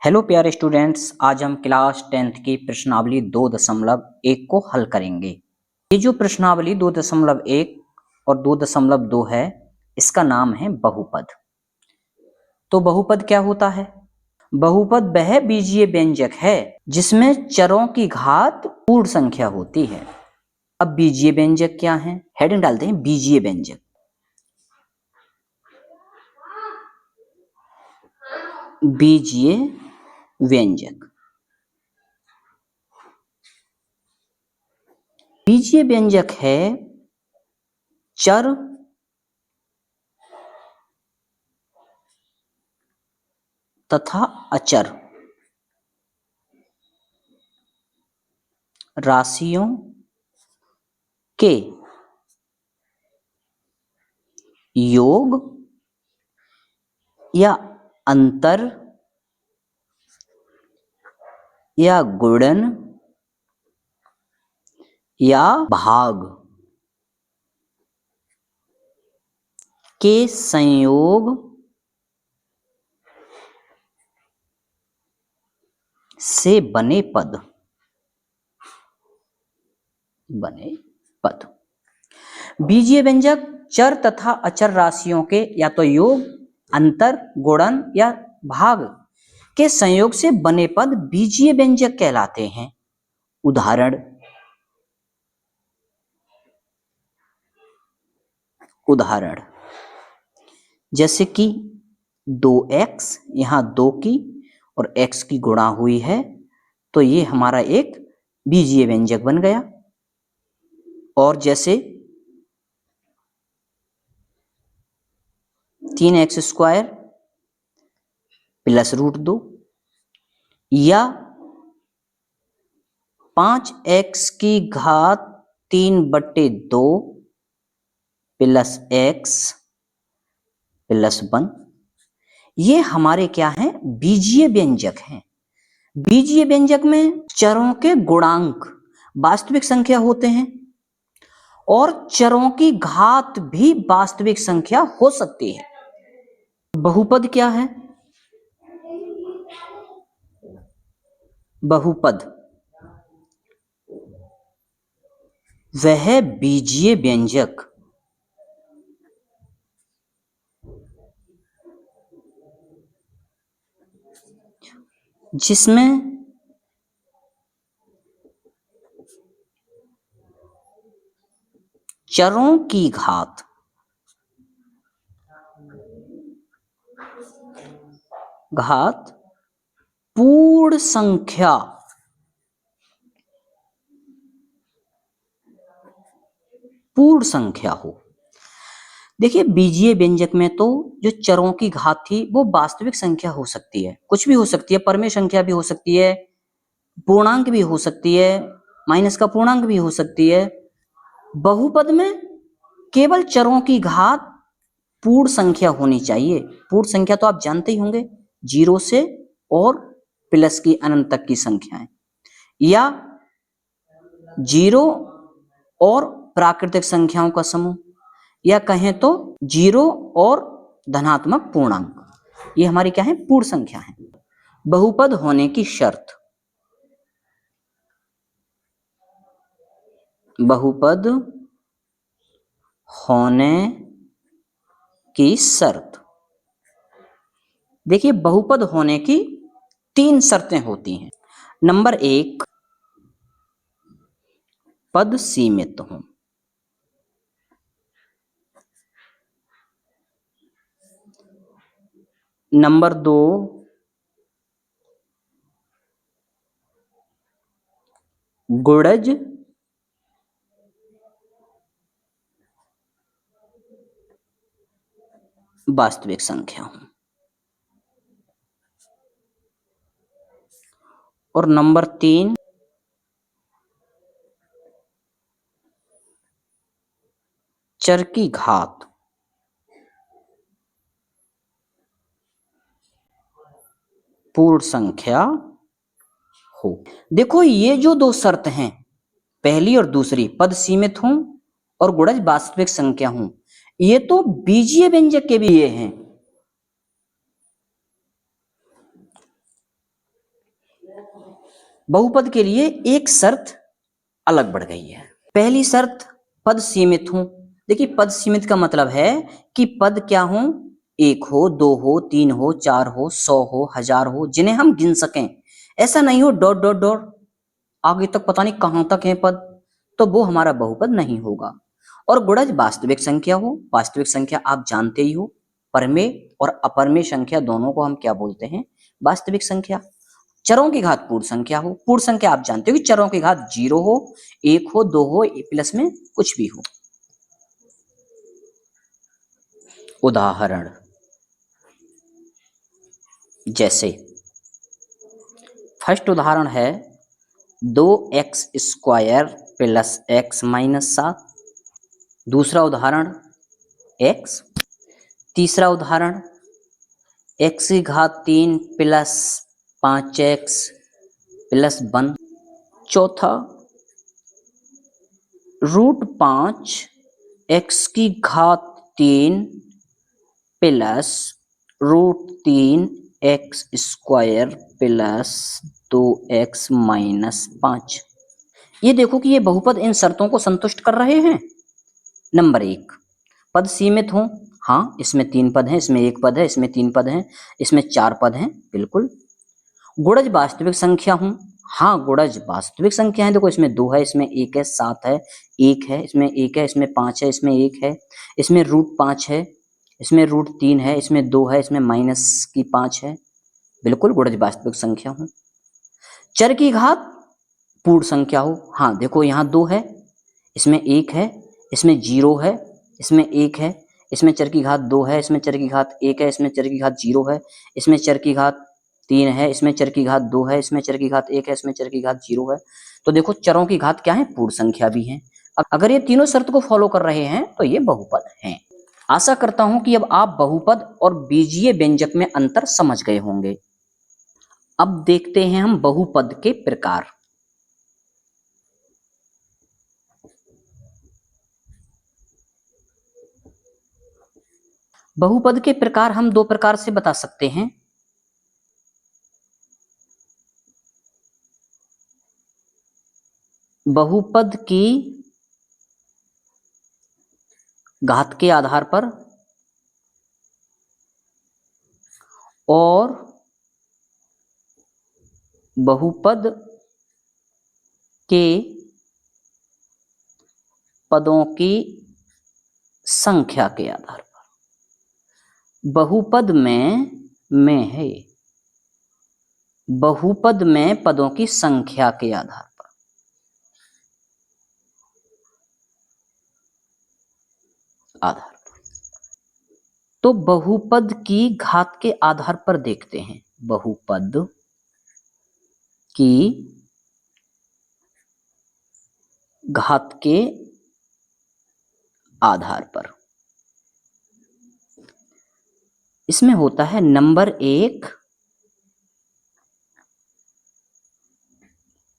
Hello प्यारे students, आज हम क्लास 10th की प्रश्नावली 2.1 को हल करेंगे। ये जो प्रश्नावली 2.1 और 2.2 है, इसका नाम है बहुपद। तो बहुपद क्या होता है? बहुपद वह बीजीय व्यंजक है जिसमें चरों की घात पूर्ण संख्या होती है। अब बीजीय व्यंजक क्या है? हेडिंग डालते हैं बीजीय व्यंजक। बीजीय व्यंजक। बीजीय व्यंजक है चर तथा अचर राशियों के योग या अंतर या गुणन या भाग के संयोग से बने पद। बीजीय व्यंजक चर तथा अचर राशियों के या तो योग, अंतर, गुणन या भाग के संयोग से बने पद बीजीय व्यंजक कहलाते हैं। उदाहरण जैसे कि 2x, यहां 2 की और x की गुणा हुई है, तो ये हमारा एक बीजीय व्यंजक बन गया। और जैसे 3x² प्लस √2 या 5x की घात 3/2 प्लस x प्लस 1, ये हमारे क्या हैं? बीजीय व्यंजक हैं। बीजीय व्यंजक में चरों के गुणांक वास्तविक संख्या होते हैं और चरों की घात भी वास्तविक संख्या हो सकती है। बहुपद क्या है? बहुपद वह बीजीय व्यंजक जिसमें चरों की घात पूर्ण संख्या हो। देखिए, बीजीय व्यंजक में तो जो चरों की घात थी वो वास्तविक संख्या हो सकती है, कुछ भी हो सकती है, परमेय संख्या भी हो सकती है, पूर्णांक भी हो सकती है, माइनस का पूर्णांक भी हो सकती है। बहुपद में केवल चरों की घात पूर्ण संख्या होनी चाहिए। पूर्ण संख्या तो आप जानते ही होंगे, 0 से और प्लस की अनंत तक की संख्याएं, या 0 और प्राकृतिक संख्याओं का समूह, या कहें तो 0 और धनात्मक पूर्णांक, ये हमारी क्या है? पूर्ण संख्या है। बहुपद होने की शर्त। बहुपद होने की शर्त। देखिए, बहुपद होने की 3 शर्तें होती हैं। नंबर 1, पद सीमित हो। नंबर 2, गुणज वास्तविक संख्या हो। और नंबर 3, चर की घात पूर्ण संख्या हो। देखो, ये जो 2 शर्त हैं, पहली और दूसरी, पद सीमित हों और गुणज वास्तविक संख्या हों, ये तो बीजीय व्यंजक के भी ये हैं। बहुपद के लिए एक शर्त अलग बढ़ गई है। पहली शर्त, पद सीमित हो। देखिए पद सीमित का मतलब है कि पद क्या हो, एक हो, दो हो, तीन हो, चार हो, 100 हो, 1000 हो, जिन्हें हम गिन सकें। ऐसा नहीं हो डॉट डॉट डॉट आगे तक पता नहीं कहां तक है पद, तो वो हमारा बहुपद नहीं होगा। और गुणज वास्तविक संख्या हो। वास्तविक संख्या आप जानते ही हो, परमेय और अपरमेय संख्या दोनों को हम क्या बोलते हैं, वास्तविक संख्या। चरों की घात पूर्ण संख्या हो। पूर्ण संख्या आप जानते हो कि चरों की घात 0 हो, 1 हो, 2 हो, प्लस में कुछ भी हो। उदाहरण जैसे फर्स्ट उदाहरण है 2x² प्लस x माइनस 7। दूसरा उदाहरण x। तीसरा उदाहरण x की घात 3 प्लस 5x प्लस 1। चौथा √5 x की घात 3 plus √3 x² plus 2x minus 5। ये देखो कि ये बहुपद इन शर्तों को संतुष्ट कर रहे हैं। नंबर 1, पद सीमित हो। हाँ, इसमें 3 पद हैं, इसमें 1 पद है, इसमें 3 पद हैं, इसमें 4 पद हैं, बिल्कुल। गुणज वास्तविक संख्या हूं। हाँ, गुणज वास्तविक संख्या है। देखो इसमें 2 है, इसमें 1 है, 7 है, 1 है, इसमें 1 है, इसमें 5 है, इसमें 1 है, इसमें √5 है, इसमें √3 है, इसमें 2 है, इसमें -5 है। बिल्कुल गुणज वास्तविक संख्या हूं। चर की घात पूर्ण संख्या हो। हाँ देखो यहाँ 2 है, इसमें 1 है, इसमें 0 है, इसमें 1 है, इसमें चर की घात 2 है, इसमें चर की घात 1 है, इसमें चर की घात 0 है, इसमें चर की घात 3 है, इसमें चर की घात 2 है, इसमें चर की घात 1 है, इसमें चर की घात 0 है। तो देखो चरों की घात क्या है, पूर्ण संख्या भी है। अगर ये तीनों शर्त को फॉलो कर रहे हैं तो ये बहुपद हैं। आशा करता हूं कि अब आप बहुपद और बीजीय व्यंजक में अंतर समझ गए होंगे। अब देखते हैं हम बहुपद के प्रकार। बहुपद के प्रकार हम 2 प्रकार से बता सकते हैं। बहुपद की घात के आधार पर और बहुपद के पदों की संख्या के आधार पर। बहुपद में है, बहुपद में पदों की संख्या के आधार पर। तो बहुपद की घात के आधार पर देखते हैं। बहुपद की घात के आधार पर इसमें होता है नंबर 1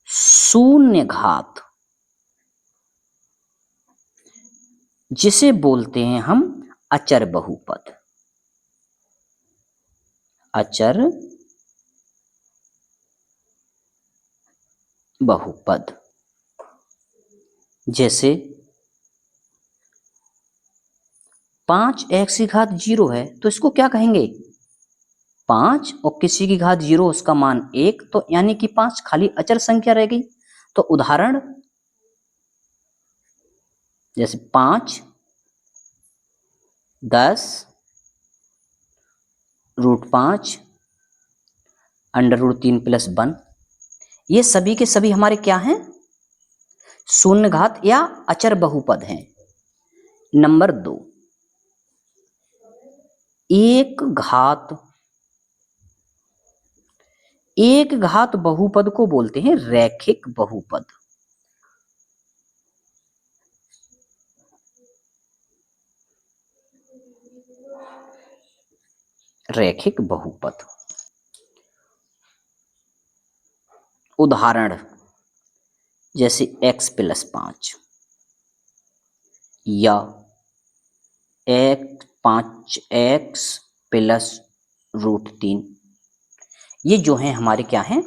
शून्य घात, जिसे बोलते हैं हम अचर बहुपद। अचर बहुपद जैसे 5x की घात 0 है तो इसको क्या कहेंगे, 5 और किसी की घात 0 उसका मान 1, तो यानी कि 5 खाली अचर संख्या रह गई। तो उदाहरण जैसे 5, 10, √5, √3 प्लस 1, ये सभी के सभी हमारे क्या हैं, शून्य घात या अचर बहुपद हैं। नंबर 2 एक घात। एक घात बहुपद को बोलते हैं रैखिक बहुपद। रैखिक बहुपद उदाहरण जैसे x प्लस 5 या 5x प्लस √3, ये जो हैं हमारे क्या हैं,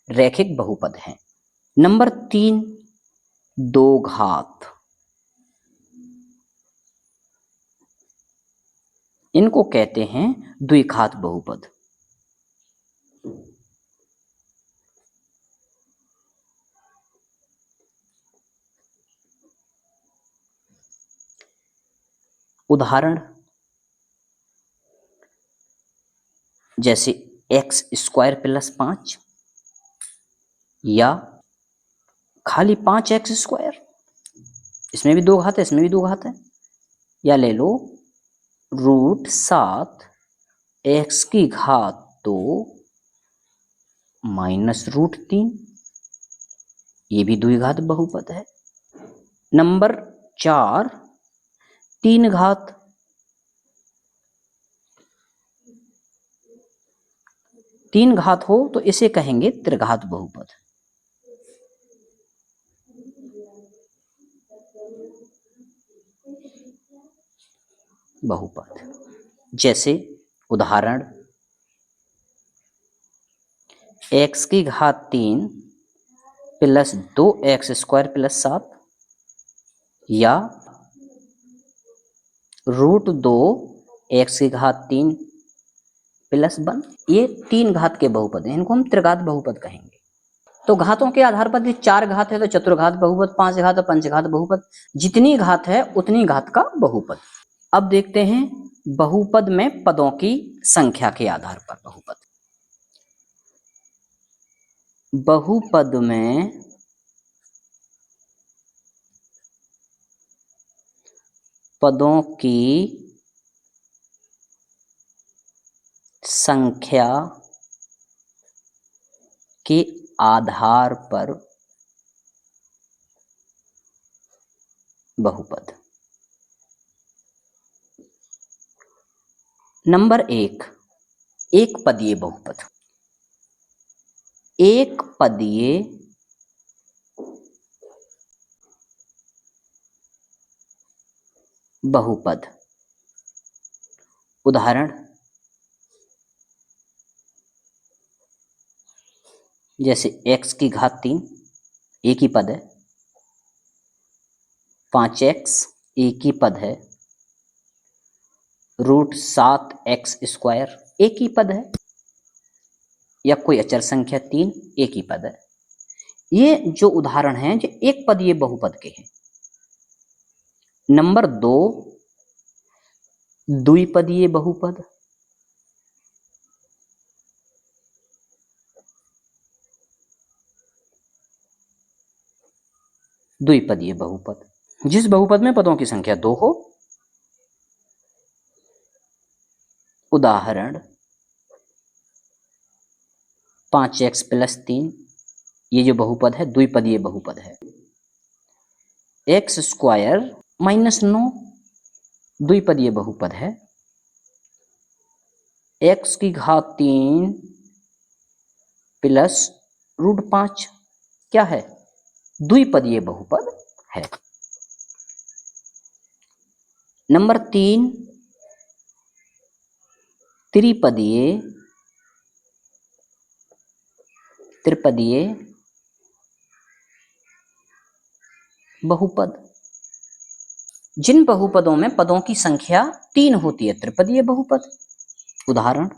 रैखिक बहुपद हैं। नंबर 3, दो घात, इनको कहते हैं द्विघात बहुपद। उदाहरण जैसे एक्स स्क्वायर प्लस 5 या खाली 5x स्क्वायर, इसमें भी दो घात है, इसमें भी दो घात है। या ले लो √7 x की घात 2 माइनस √3, ये भी द्विघात बहुपद है। नंबर 4, 3 घात, तीन घात हो तो इसे कहेंगे त्रिघात बहुपद। जैसे उदाहरण x की घात 3 प्लस 2x स्क्वायर प्लस 7 या √2 x की घात 3 प्लस 1, ये 3 घात के बहुपद हैं, इनको हम त्रिघात बहुपद कहेंगे। तो घातों के आधार पर 4 घात है तो चतुर्घात बहुपद, 5 घात तो पंचघात बहुपद, जितनी घात है उतनी घात का बहुपद। अब देखते हैं बहुपद में पदों की संख्या के आधार पर बहुपद। बहुपद में पदों की संख्या के आधार पर बहुपद। नंबर 1, एक पदीय बहुपद। एक पदीय बहुपद। उदाहरण जैसे x की घात 3 एक ही पद है, 5x एक ही पद है, √7x स्क्वायर एक ही पद है, या कोई अचर संख्या 3 एक ही पद है। ये जो उदाहरण हैं जो एक पदीय बहुपद के हैं। नंबर 2, द्विपदीय बहुपद। द्विपदीय बहुपद, जिस बहुपद में पदों की संख्या 2 हो। उदाहरण 5x प्लस 3, ये जो बहुपद है द्विपदीय बहुपद है। x स्क्वायर माइनस 9 द्विपदीय बहुपद है। x की घात 3 प्लस √5 क्या है? द्विपदीय बहुपद है। नंबर 3, त्रिपदीय बहुपद। जिन बहुपदों में पदों की संख्या 3 होती है त्रिपदीय बहुपद। उदाहरण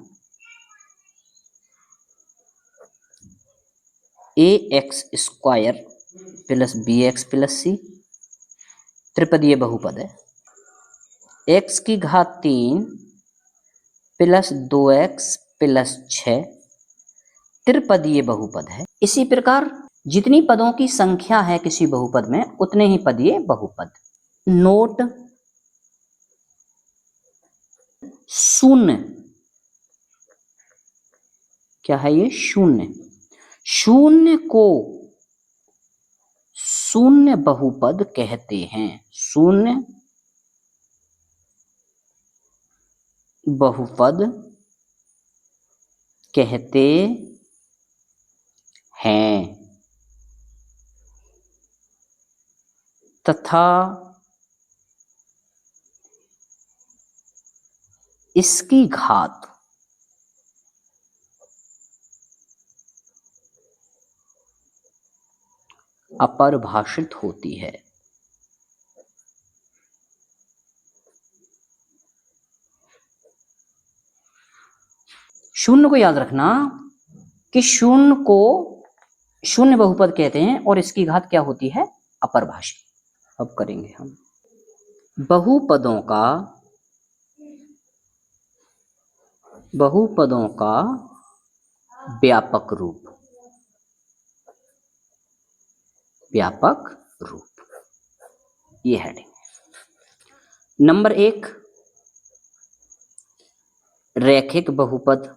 ax square plus bx plus c त्रिपदीय बहुपद है। x की घात 3 प्लस 2x प्लस 6 त्रिपदीय बहुपद है। इसी प्रकार जितनी पदों की संख्या है किसी बहुपद में उतने ही पदीय बहुपद। नोट: शून्य, क्या है ये? शून्य। शून्य को शून्य बहुपद कहते हैं। शून्य बहुपद कहते हैं तथा इसकी घात अपरिभाषित होती है। शून्य को याद रखना कि शून्य को शून्य बहुपद कहते हैं और इसकी घात क्या होती है? अपरिभाषित। अब करेंगे हम बहुपदों का व्यापक रूप। ये हेडिंग। नंबर 1, रैखिक बहुपद।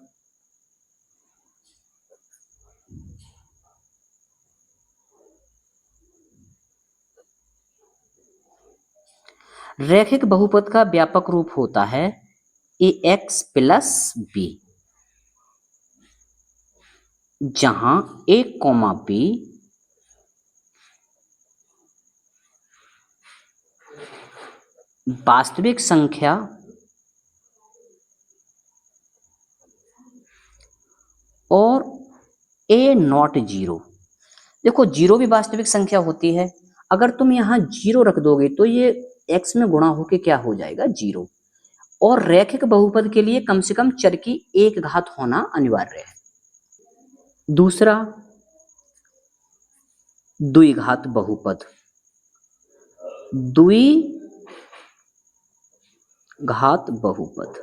रैखिक बहुपद का व्यापक रूप होता है ax प्लस b, जहां a, b वास्तविक संख्या और a नॉट जीरो। देखो, जीरो भी वास्तविक संख्या होती है। अगर तुम यहां जीरो रख दोगे तो ये x में गुणा होके क्या हो जाएगा? जीरो। और रैखिक बहुपद के लिए कम से कम चर की एक घात होना अनिवार्य है। दूसरा, द्विघात बहुपद। द्विघात बहुपद,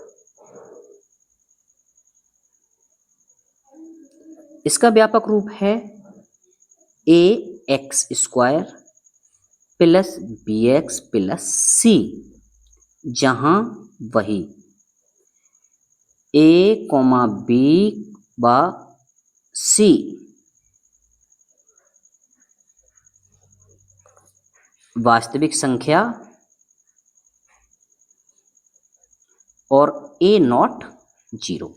इसका व्यापक रूप है ax square plus bx plus c, जहां वही a, b व c वास्तविक संख्या और a नॉट जीरो।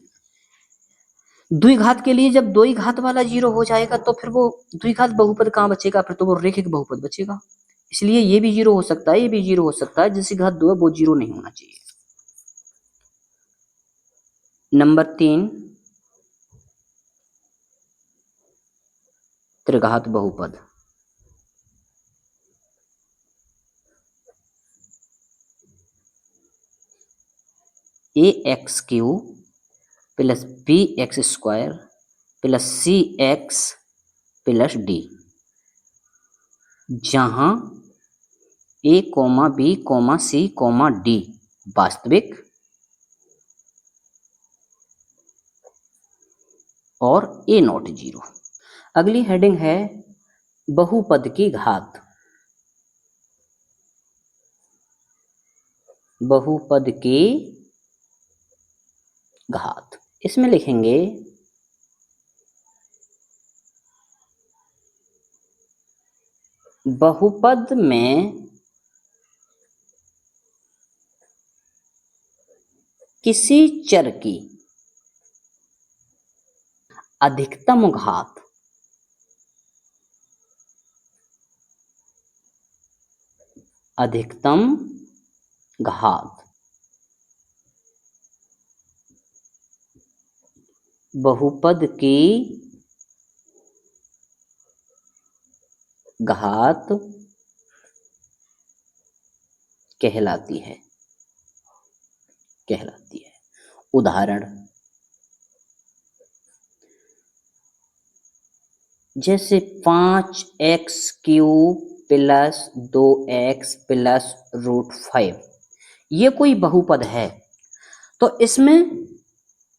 द्विघात के लिए जब द्विघात वाला जीरो हो जाएगा तो फिर वो द्विघात बहुपद कहां बचेगा? फिर तो वो रैखिक बहुपद बचेगा। इसलिए ये भी जीरो हो सकता है, ये भी जीरो हो सकता है। जिसकी घात 2 है वो जीरो नहीं होना चाहिए। नंबर 3, त्रिघात बहुपद। ax cube plus bx square plus cx plus d, जहां a, b, c, d वास्तविक और a नॉट जीरो। अगली हेडिंग है बहुपद की घात। बहुपद की घात, इसमें लिखेंगे बहुपद में किसी चर की अधिकतम घात बहुपद की घात कहलाती है। उदाहरण, जैसे 5x cube plus 2x plus √5, ये कोई बहुपद है तो इसमें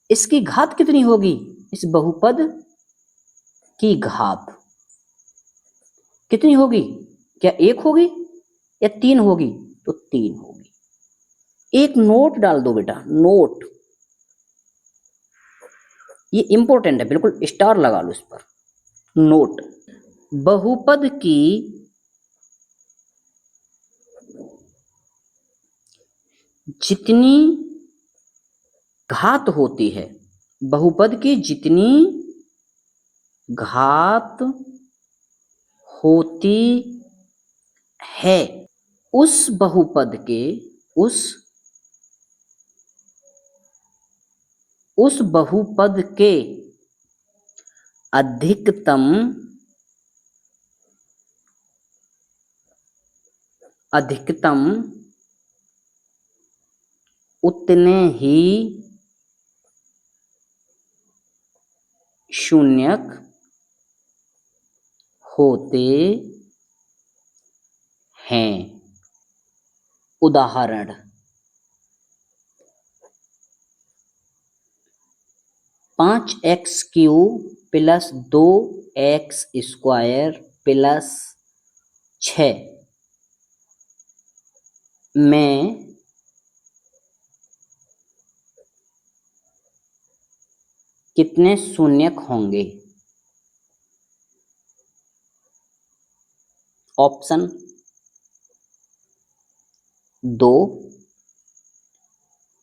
इसकी घात कितनी होगी? इस बहुपद की घात कितनी होगी? क्या 1 होगी या 3 होगी? तो 3 होगी। एक नोट डाल दो बेटा, नोट, ये इंपॉर्टेंट है, बिल्कुल स्टार लगा लो इस पर। नोट, बहुपद की जितनी घात होती है, बहुपद की जितनी घात होती है, उस बहुपद के उस बहुपद के अधिकतम अधिकतम उतने ही शून्यक होते हैं। उदाहरण, 5x³ प्लस 2x² प्लस 6 में कितने शून्यक होंगे? ऑप्शन 2,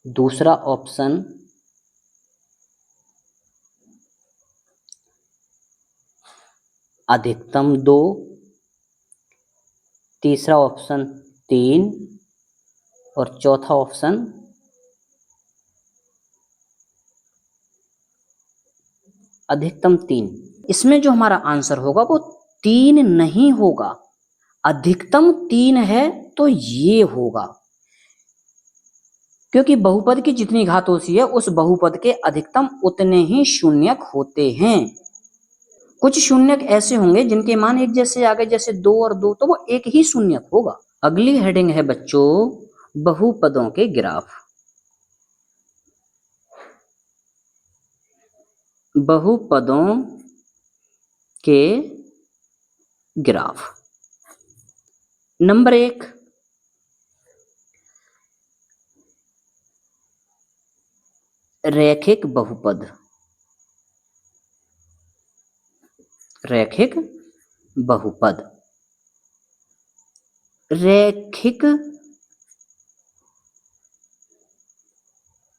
दूसरा ऑप्शन अधिकतम 2, तीसरा ऑप्शन 3 और चौथा ऑप्शन अधिकतम 3। इसमें जो हमारा आंसर होगा वो 3 नहीं होगा। अधिकतम 3 है तो ये होगा, क्योंकि बहुपद की जितनी घात होती है उस बहुपद के अधिकतम उतने ही शून्यक होते हैं। कुछ शून्यक ऐसे होंगे जिनके मान एक जैसे आ गए, जैसे 2 और 2, तो वो एक ही शून्यक होगा। अगली हेडिंग है बच्चों बहुपदों के ग्राफ। बहुपदों के ग्राफ। नंबर 1, रैखिक बहुपद। रैखिक बहुपद। रैखिक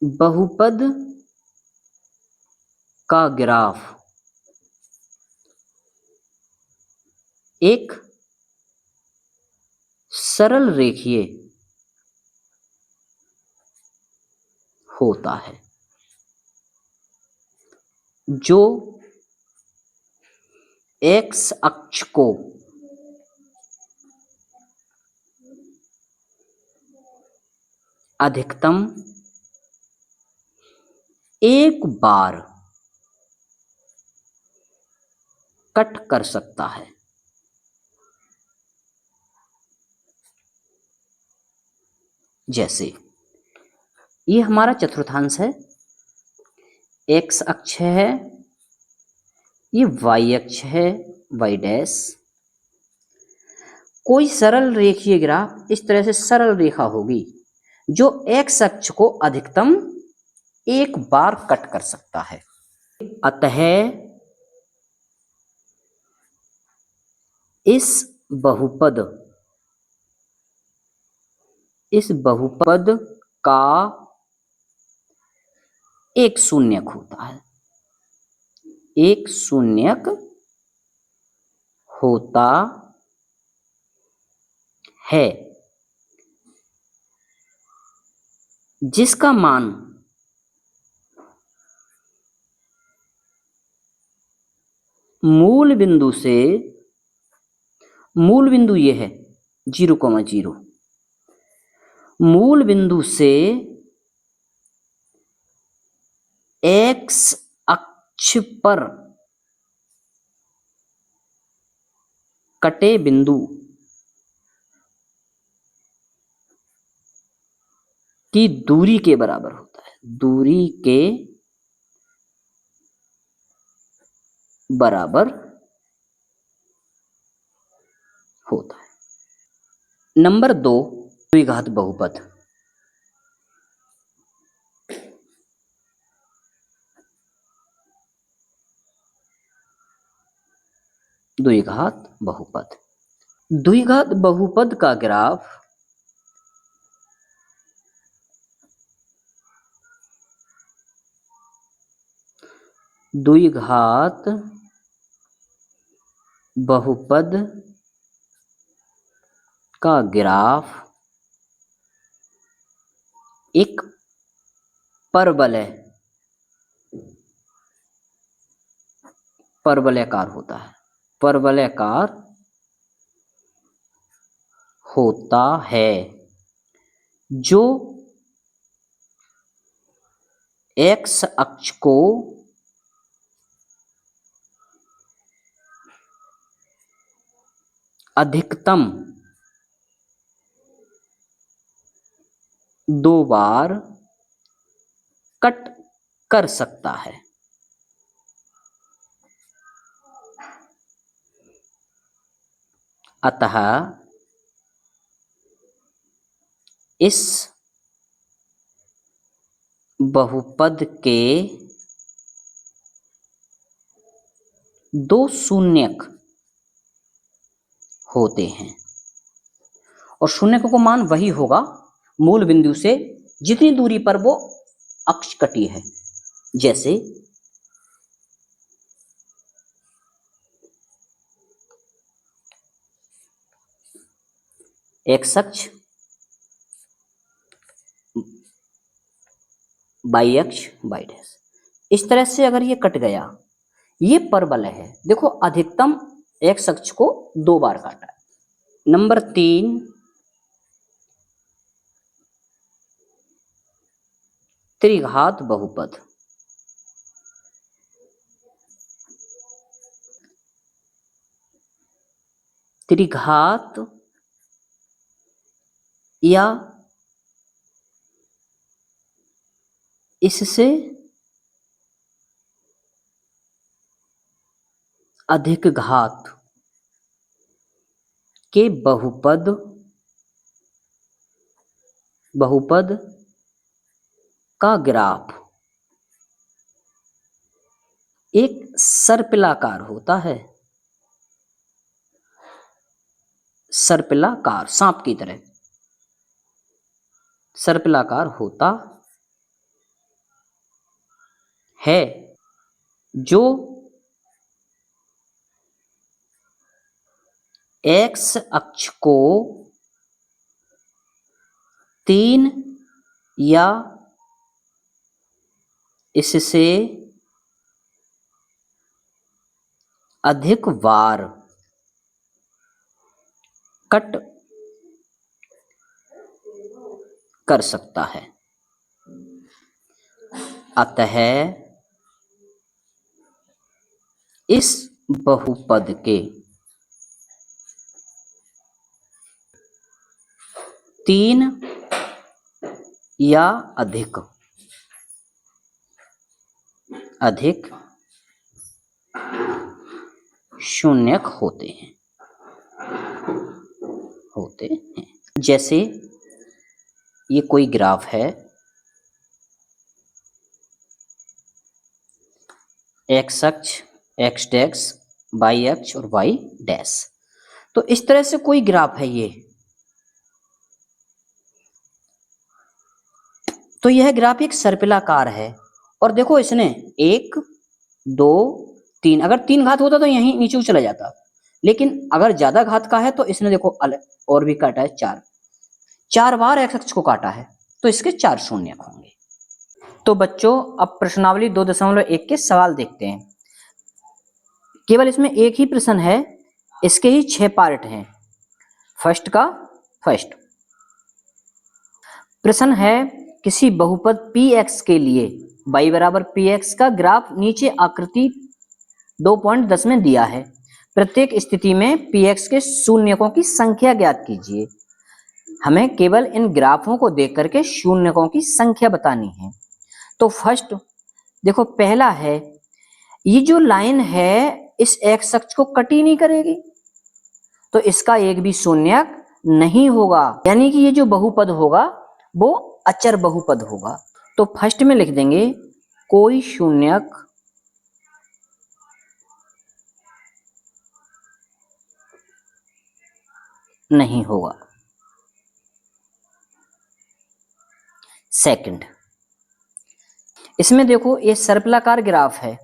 बहुपद का ग्राफ एक सरल रेखीय होता है जो एक्स अक्ष को अधिकतम एक बार कट कर सकता है। जैसे ये हमारा चतुर्थांश है, एक्स अक्ष है, ये वाई अक्ष है, वाई डैश। कोई सरल रेखीय ग्राफ इस तरह से सरल रेखा होगी जो एक्स अक्ष को अधिकतम एक बार कट कर सकता है। अतः इस बहुपद का एक शून्यक होता है। एक शून्यक होता है जिसका मान मूल बिंदु ये है 0,0, मूल बिंदु से एक्स अक्ष पर कटे बिंदु की दूरी के बराबर होता है। दूरी के बराबर होता है। नंबर 2, द्विघात बहुपद। द्विघात बहुपद। द्विघात बहुपद का ग्राफ द्विघात बहुपद का ग्राफ एक परवलयाकार होता है। परवलयाकार होता है। जो एक्स अक्ष को अधिकतम 2 बार कट कर सकता है। अतः इस बहुपद के 2 शून्यक होते हैं और शून्यक को मान वही होगा मूल बिंदु से जितनी दूरी पर वो अक्ष कटी है। जैसे एक्स अक्ष, बाई अक्ष, बाई डैश, इस तरह से अगर ये कट गया, ये परवलय है। देखो अधिकतम एक्स अक्ष को 2 बार काटा है। नंबर 3, त्रिघात बहुपद। त्रिघात या इससे अधिक घात के बहुपद का ग्राफ एक सर्पिलाकार होता है। सर्पिलाकार, सांप की तरह सर्पिलाकार होता है, जो एक्स अक्ष को 3 या इससे अधिक बार कट कर सकता है। अतः इस बहुपद के 3 या अधिक शून्यक होते हैं। जैसे ये कोई ग्राफ है, एक्स अक्ष, एक्स डैश, वाई अक्ष और वाई डैश। तो इस तरह से कोई ग्राफ है ये, तो यह ग्राफ एक सर्पिलाकार है। और देखो इसने 1, 2, 3, अगर 3 घात होता तो यहीं नीचे चला जाता, लेकिन अगर ज्यादा घात का है तो इसने देखो अलग और भी काटा है, 4 बार एक्स अक्ष को काटा है, तो इसके 4 शून्यक होंगे। तो बच्चों अब प्रश्नावली 2.1 के सवाल देखते हैं। केवल इसमें एक ही प्रश्न है, इसके ही 6 पार्ट हैं। फर्स्ट प्रश्न है, किसी बहुपद px के लिए y बराबर px का ग्राफ नीचे आकृति 2.10 में दिया है। प्रत्येक स्थिति में px के शून्यकों की संख्या ज्ञात कीजिए। हमें केवल इन ग्राफों को देख करके शून्यकों की संख्या बतानी है। तो फर्स्ट देखो, पहला है, ये जो लाइन है इस एक्स अक्ष को कट ही नहीं करेगी, तो इसका एक भी शून्यक नहीं होगा, यानी कि ये जो बहुपद होगा वो अचर बहुपद होगा। तो फर्स्ट में लिख देंगे कोई शून्यक नहीं होगा। सेकंड, इसमें देखो ये सर्पिलाकार ग्राफ है,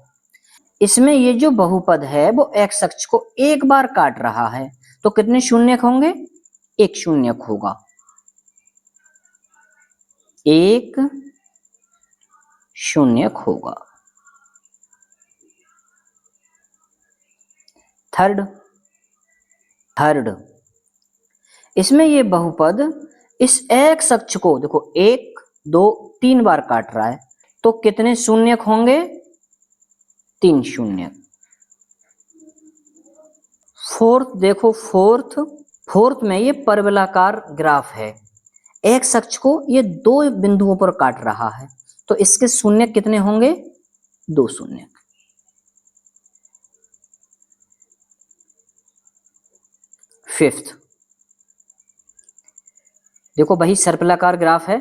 इसमें ये जो बहुपद है वो एक्स अक्ष को एक बार काट रहा है, तो कितने शून्यक होंगे? एक शून्यक होगा, एक शून्यक होगा। थर्ड, इसमें ये बहुपद इस x अक्ष को देखो 1 2 3 बार काट रहा है, तो कितने शून्यक होंगे? 3 शून्यक। फोर्थ देखो, फोर्थ में ये परवलयाकार ग्राफ है, x अक्ष को ये 2 बिंदुओं पर काट रहा है, तो इसके शून्यक कितने होंगे? 2 शून्यक। फिफ्थ देखो, वही सर्पिलाकार ग्राफ है,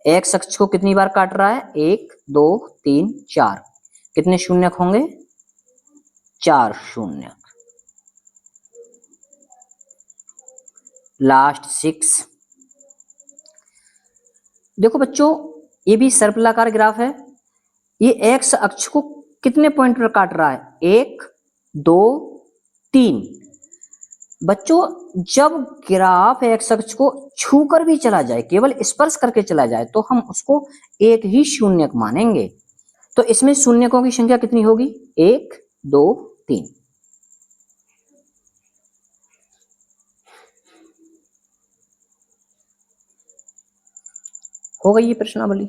x अक्ष को कितनी बार काट रहा है? 1 2 3 4, कितने शून्यक होंगे? 4 शून्यक। लास्ट 6 देखो बच्चों, ये भी सर्पिलाकार ग्राफ है, ये x अक्ष को कितने पॉइंट पर काट रहा है? 1 2 3। बच्चों जब ग्राफ x अक्ष को छूकर भी चला जाए, केवल स्पर्श करके चला जाए, तो हम उसको एक ही शून्यक मानेंगे। तो इसमें शून्यकों की संख्या कितनी होगी? 1 2 3। हो गई ये प्रश्नावली।